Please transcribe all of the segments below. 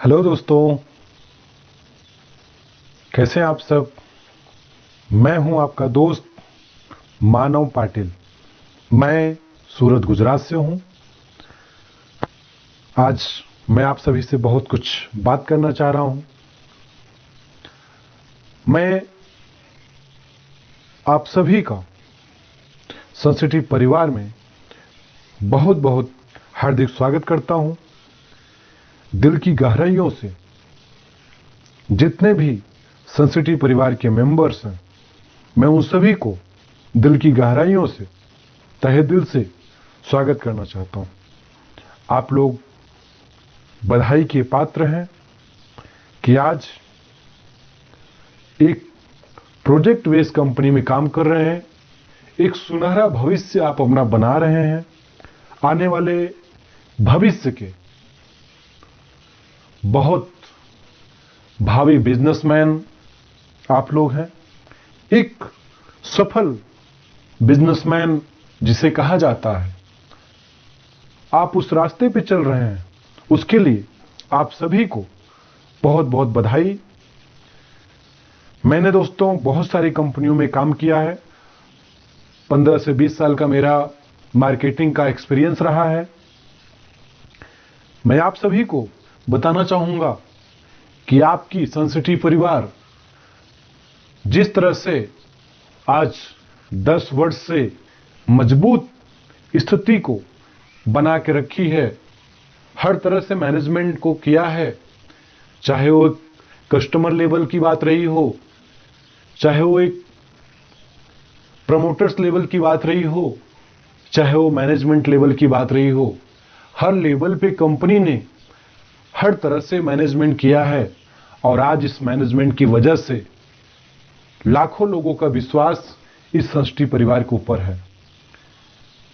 Hello दोस्तों, कैसे हैं आप सब। मैं हूं आपका दोस्त मानव पाटिल। मैं सूरत गुजरात से हूं। आज मैं आप सभी से बहुत कुछ बात करना चाह रहा हूं। मैं आप सभी का सेंसिटिव परिवार में बहुत बहुत हार्दिक स्वागत करता हूं। दिल की गहराइयों से जितने भी सेंसिटिव परिवार के मेंबर्स हैं, मैं उन सभी को दिल की गहराइयों से तहे दिल से स्वागत करना चाहता हूं। आप लोग बधाई के पात्र हैं कि आज एक प्रोजेक्ट बेस्ड कंपनी में काम कर रहे हैं। एक सुनहरा भविष्य आप अपना बना रहे हैं। आने वाले भविष्य के बहुत भावी बिजनेसमैन आप लोग हैं। एक सफल बिजनेसमैन जिसे कहा जाता है, आप उस रास्ते पे चल रहे हैं। उसके लिए आप सभी को बहुत बहुत बधाई। मैंने दोस्तों बहुत सारी कंपनियों में काम किया है। 15 से 20 साल का मेरा मार्केटिंग का एक्सपीरियंस रहा है। मैं आप सभी को बताना चाहूंगा कि आपकी सेंसिटिव परिवार जिस तरह से आज 10 वर्ष से मजबूत स्थिति को बना के रखी है, हर तरह से मैनेजमेंट को किया है, चाहे वो कस्टमर लेवल की बात रही हो, चाहे वो एक प्रमोटर्स लेवल की बात रही हो, चाहे वो मैनेजमेंट लेवल की बात रही हो, हर लेवल पे कंपनी ने हर तरह से मैनेजमेंट किया है। और आज इस मैनेजमेंट की वजह से लाखों लोगों का विश्वास इस सेंसिटिव परिवार के ऊपर है।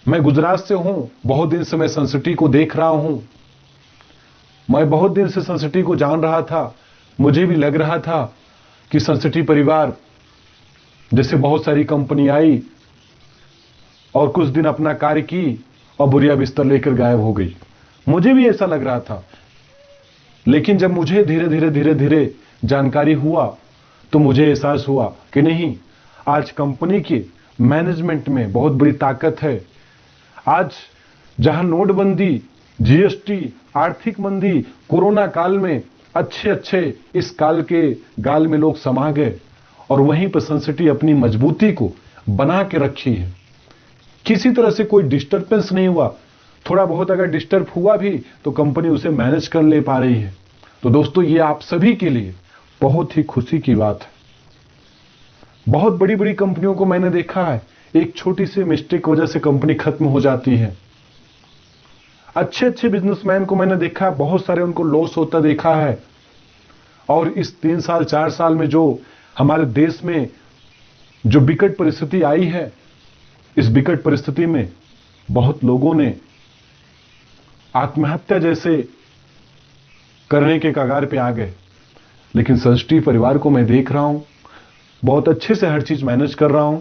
मैं गुजरात से हूं, बहुत दिन से मैं सेंसिटिव को देख रहा हूं। मैं बहुत दिन से सेंसिटिव को जान रहा था। मुझे भी लग रहा था कि सेंसिटिव परिवार जैसे बहुत सारी कंपनी आई और कुछ दिन अपना कार्य की और बुरिया बिस्तर लेकर गायब हो गई। मुझे भी ऐसा लग रहा था। लेकिन जब मुझे धीरे धीरे जानकारी हुआ तो मुझे एहसास हुआ कि नहीं, आज कंपनी के मैनेजमेंट में बहुत बड़ी ताकत है। आज जहां नोटबंदी, जीएसटी, आर्थिक मंदी, कोरोना काल में अच्छे इस काल के गाल में लोग समा गए और वहीं पर सेंसिटिव अपनी मजबूती को बना के रखी है। किसी तरह से कोई डिस्टर्बेंस नहीं हुआ। थोड़ा बहुत अगर डिस्टर्ब हुआ भी तो कंपनी उसे मैनेज कर ले पा रही है। तो दोस्तों, ये आप सभी के लिए बहुत ही खुशी की बात है। बहुत बड़ी बड़ी कंपनियों को मैंने देखा है, एक छोटी सी मिस्टेक वजह से कंपनी खत्म हो जाती है। अच्छे बिजनेसमैन को मैंने देखा है, बहुत सारे उनको लॉस होता देखा है। और इस 3 साल 4 साल में जो हमारे देश में जो विकट परिस्थिति आई है, इस विकट परिस्थिति में बहुत लोगों ने आत्महत्या जैसे करने के कगार पे आ गए। लेकिन सेंसिटिव परिवार को मैं देख रहा हूं, बहुत अच्छे से हर चीज मैनेज कर रहा हूं।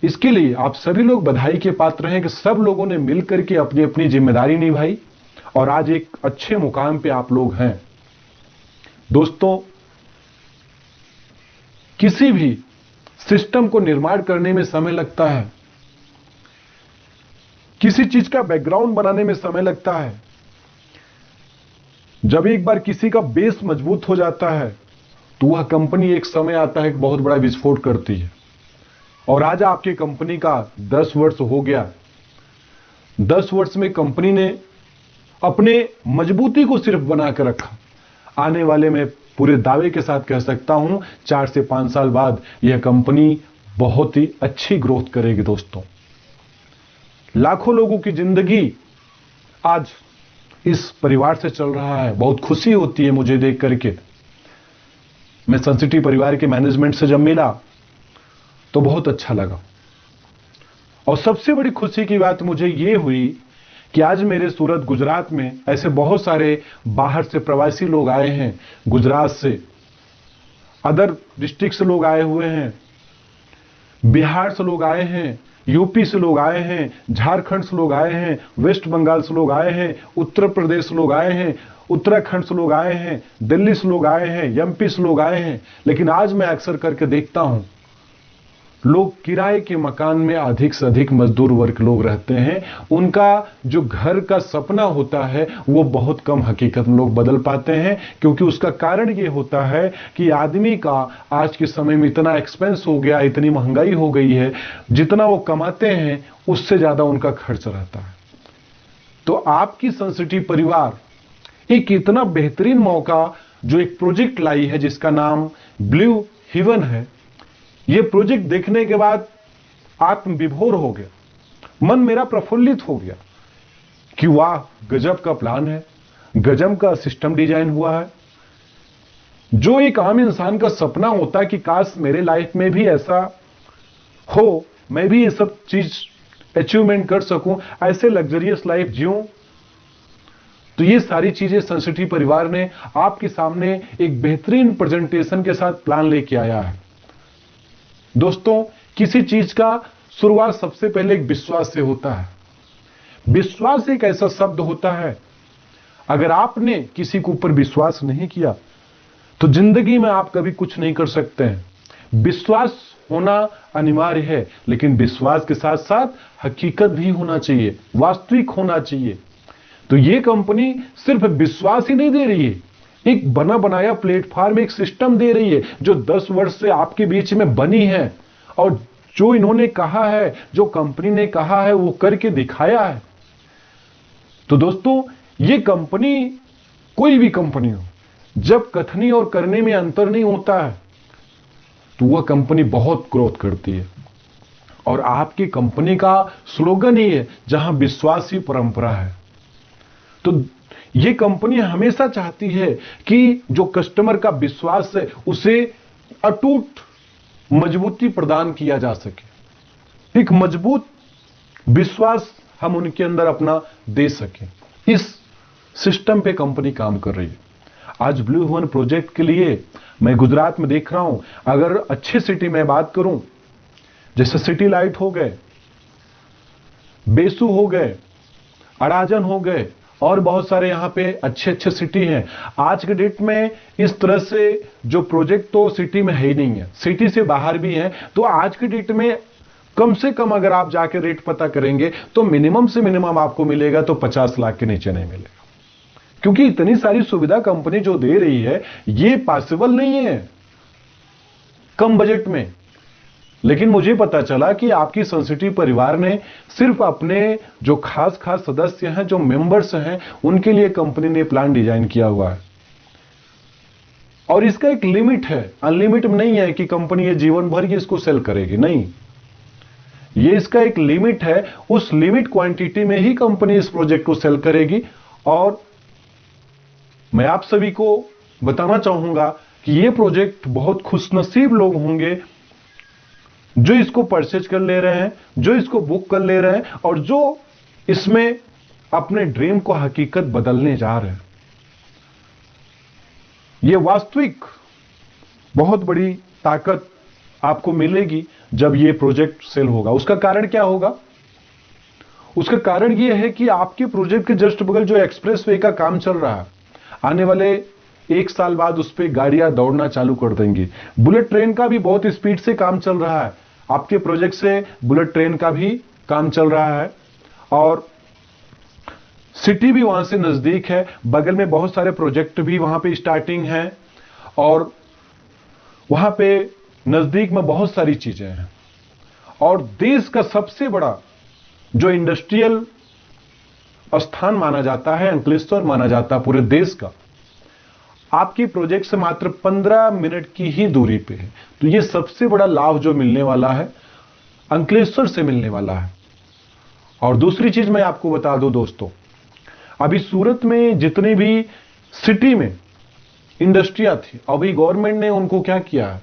इसके लिए आप सभी लोग बधाई के पात्र हैं कि सब लोगों ने मिलकर के अपनी अपनी जिम्मेदारी निभाई और आज एक अच्छे मुकाम पे आप लोग हैं। दोस्तों, किसी भी सिस्टम को निर्माण करने में समय लगता है, किसी चीज का बैकग्राउंड बनाने में समय लगता है। जब एक बार किसी का बेस मजबूत हो जाता है तो वह कंपनी एक समय आता है कि बहुत बड़ा विस्फोट करती है। और आज आपकी कंपनी का 10 वर्ष हो गया। 10 वर्ष में कंपनी ने अपने मजबूती को सिर्फ बना कर रखा। आने वाले में पूरे दावे के साथ कह सकता हूं 4 से 5 साल बाद यह कंपनी बहुत ही अच्छी ग्रोथ करेगी। दोस्तों, लाखों लोगों की जिंदगी आज इस परिवार से चल रहा है। बहुत खुशी होती है मुझे देख करके। मैं सेंसिटिव परिवार के मैनेजमेंट से जब मिला तो बहुत अच्छा लगा। और सबसे बड़ी खुशी की बात मुझे ये हुई कि आज मेरे सूरत गुजरात में ऐसे बहुत सारे बाहर से प्रवासी लोग आए हैं। गुजरात से, अदर डिस्ट्रिक्ट से लोग आए हुए हैं। बिहार से लोग आए हैं, यूपी से लोग आए हैं, झारखंड से लोग आए हैं, वेस्ट बंगाल से लोग आए हैं, उत्तर प्रदेश से लोग आए हैं, उत्तराखंड से लोग आए हैं, दिल्ली से लोग आए हैं, एमपी से लोग आए हैं। लेकिन आज मैं अक्सर करके देखता हूं, लोग किराए के मकान में अधिक से अधिक मजदूर वर्ग लोग रहते हैं। उनका जो घर का सपना होता है वो बहुत कम हकीकत में लोग बदल पाते हैं, क्योंकि उसका कारण ये होता है कि आदमी का आज के समय में इतना एक्सपेंस हो गया, इतनी महंगाई हो गई है, जितना वो कमाते हैं उससे ज्यादा उनका खर्च रहता है। तो आपकी सेंसिटिव परिवार एक इतना बेहतरीन मौका जो एक प्रोजेक्ट लाई है जिसका नाम ब्लू हेवन है, ये प्रोजेक्ट देखने के बाद आत्म विभोर हो गया, मन मेरा प्रफुल्लित हो गया कि वाह, गजब का प्लान है, गजब का सिस्टम डिजाइन हुआ है। जो एक आम इंसान का सपना होता है कि काश मेरे लाइफ में भी ऐसा हो, मैं भी ये सब चीज अचीवमेंट कर सकूं, ऐसे लग्जरियस लाइफ जीऊं। तो ये सारी चीजें सेंसिटिव परिवार ने आपके सामने एक बेहतरीन प्रेजेंटेशन के साथ प्लान लेके आया है। दोस्तों, किसी चीज का शुरुआत सबसे पहले एक विश्वास से होता है। विश्वास एक ऐसा शब्द होता है, अगर आपने किसी के ऊपर विश्वास नहीं किया तो जिंदगी में आप कभी कुछ नहीं कर सकते हैं। विश्वास होना अनिवार्य है, लेकिन विश्वास के साथ साथ हकीकत भी होना चाहिए, वास्तविक होना चाहिए। तो ये कंपनी सिर्फ विश्वास ही नहीं दे रही है, एक बना बनाया प्लेटफॉर्म, एक सिस्टम दे रही है जो 10 वर्ष से आपके बीच में बनी है, और जो इन्होंने कहा है, जो कंपनी ने कहा है, वो करके दिखाया है। तो दोस्तों, ये कंपनी, कोई भी कंपनी हो, जब कथनी और करने में अंतर नहीं होता है तो वह कंपनी बहुत ग्रोथ करती है। और आपकी कंपनी का स्लोगन ही है, जहां विश्वास ही परंपरा है। तो ये कंपनी हमेशा चाहती है कि जो कस्टमर का विश्वास है उसे अटूट मजबूती प्रदान किया जा सके, एक मजबूत विश्वास हम उनके अंदर अपना दे सकें। इस सिस्टम पे कंपनी काम कर रही है। आज ब्लू हेवन प्रोजेक्ट के लिए मैं गुजरात में देख रहा हूं। अगर अच्छे सिटी में बात करूं, जैसे सिटी लाइट हो गए, बेसू हो गए, अराजन हो गए, और बहुत सारे यहां पे अच्छे अच्छे सिटी हैं। आज के डेट में इस तरह से जो प्रोजेक्ट तो सिटी में है ही नहीं है, सिटी से बाहर भी है। तो आज के डेट में कम से कम अगर आप जाके रेट पता करेंगे तो मिनिमम से मिनिमम आपको मिलेगा तो 50 लाख के नीचे नहीं मिलेगा, क्योंकि इतनी सारी सुविधा कंपनी जो दे रही है ये पॉसिबल नहीं है कम बजट में। लेकिन मुझे पता चला कि आपकी सेंसिटिव परिवार ने सिर्फ अपने जो खास खास सदस्य हैं, जो मेंबर्स हैं, उनके लिए कंपनी ने प्लान डिजाइन किया हुआ है। और इसका एक लिमिट है, अनलिमिटेड नहीं है कि कंपनी ये जीवन भर ही इसको सेल करेगी, नहीं। ये इसका एक लिमिट है, उस लिमिट क्वांटिटी में ही कंपनी इस प्रोजेक्ट को सेल करेगी। और मैं आप सभी को बताना चाहूंगा कि ये प्रोजेक्ट बहुत खुशनसीब लोग होंगे जो इसको परचेज कर ले रहे हैं, जो इसको बुक कर ले रहे हैं, और जो इसमें अपने ड्रीम को हकीकत बदलने जा रहे हैं। ये वास्तविक बहुत बड़ी ताकत आपको मिलेगी जब ये प्रोजेक्ट सेल होगा। उसका कारण क्या होगा? उसका कारण यह है कि आपके प्रोजेक्ट के जस्ट बगल जो एक्सप्रेसवे का काम चल रहा है, आने वाले 1 साल बाद उस पर गाड़ियां दौड़ना चालू कर देंगी। बुलेट ट्रेन का भी बहुत स्पीड से काम चल रहा है, आपके प्रोजेक्ट से बुलेट ट्रेन का भी काम चल रहा है। और सिटी भी वहां से नजदीक है, बगल में बहुत सारे प्रोजेक्ट भी वहां पे स्टार्टिंग है, और वहां पे नजदीक में बहुत सारी चीजें हैं। और देश का सबसे बड़ा जो इंडस्ट्रियल स्थान माना जाता है, अंकलेश्वर माना जाता है पूरे देश का, आपकी प्रोजेक्ट से मात्र 15 मिनट की ही दूरी पे है। तो ये सबसे बड़ा लाभ जो मिलने वाला है अंकलेश्वर से मिलने वाला है। और दूसरी चीज मैं आपको बता दूं दोस्तों, अभी सूरत में जितनी भी सिटी में इंडस्ट्रियां थी, अभी गवर्नमेंट ने उनको क्या किया है,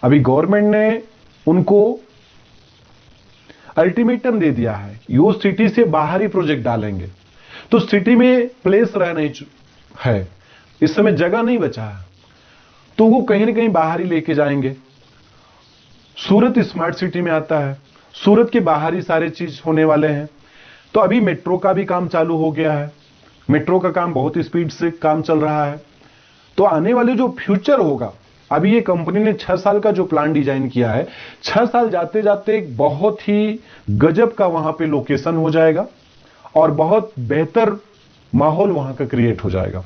अभी गवर्नमेंट ने उनको अल्टीमेटम दे दिया है, वो सिटी से बाहर ही प्रोजेक्ट डालेंगे। तो सिटी में प्लेस रह नहीं है, इस समय जगह नहीं बचा है, तो वो कहीं ना कहीं बाहर ही लेके जाएंगे। सूरत स्मार्ट सिटी में आता है, सूरत के बाहर ही सारे चीज होने वाले हैं। तो अभी मेट्रो का भी काम चालू हो गया है, मेट्रो का काम बहुत स्पीड से काम चल रहा है। तो आने वाले जो फ्यूचर होगा, अभी ये कंपनी ने 6 साल का जो प्लान डिजाइन किया है, 6 साल जाते जाते एक बहुत ही गजब का वहां पे लोकेशन हो जाएगा और बहुत बेहतर माहौल वहां का क्रिएट हो जाएगा।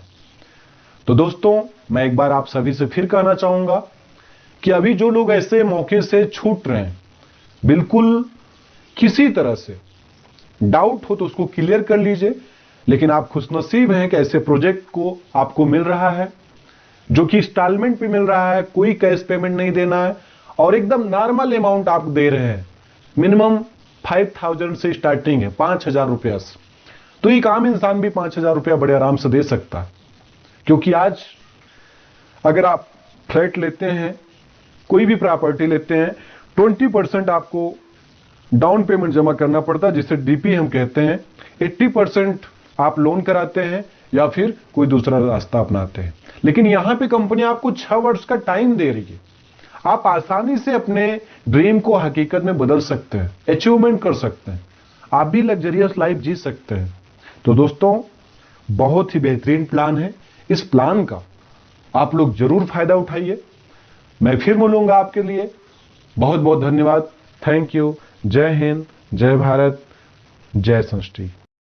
तो दोस्तों, मैं एक बार आप सभी से फिर कहना चाहूंगा कि अभी जो लोग ऐसे मौके से छूट रहे हैं, बिल्कुल किसी तरह से डाउट हो तो उसको क्लियर कर लीजिए। लेकिन आप खुशनसीब हैं कि ऐसे प्रोजेक्ट को आपको मिल रहा है जो कि इंस्टॉलमेंट पे मिल रहा है, कोई कैश पेमेंट नहीं देना है और एकदम नॉर्मल अमाउंट आप दे रहे हैं। मिनिमम 5000 से स्टार्टिंग है, 5000 रुपया से। तो एक आम इंसान भी 5000 रुपया बड़े आराम से दे सकता है, क्योंकि आज अगर आप फ्लैट लेते हैं, कोई भी प्रॉपर्टी लेते हैं, 20% आपको डाउन पेमेंट जमा करना पड़ता है, जिसे डीपी हम कहते हैं। 80% आप लोन कराते हैं या फिर कोई दूसरा रास्ता अपनाते हैं। लेकिन यहां पे कंपनी आपको 6 वर्ष का टाइम दे रही है। आप आसानी से अपने ड्रीम को हकीकत में बदल सकते हैं, अचीवमेंट कर सकते हैं, आप भी लग्जरियस लाइफ जी सकते हैं। तो दोस्तों, बहुत ही बेहतरीन प्लान है। इस प्लान का आप लोग जरूर फायदा उठाइए। मैं फिर मिलूंगा आपके लिए। बहुत बहुत धन्यवाद। Thank you. जय हिंद, जय भारत, जय संस्कृति।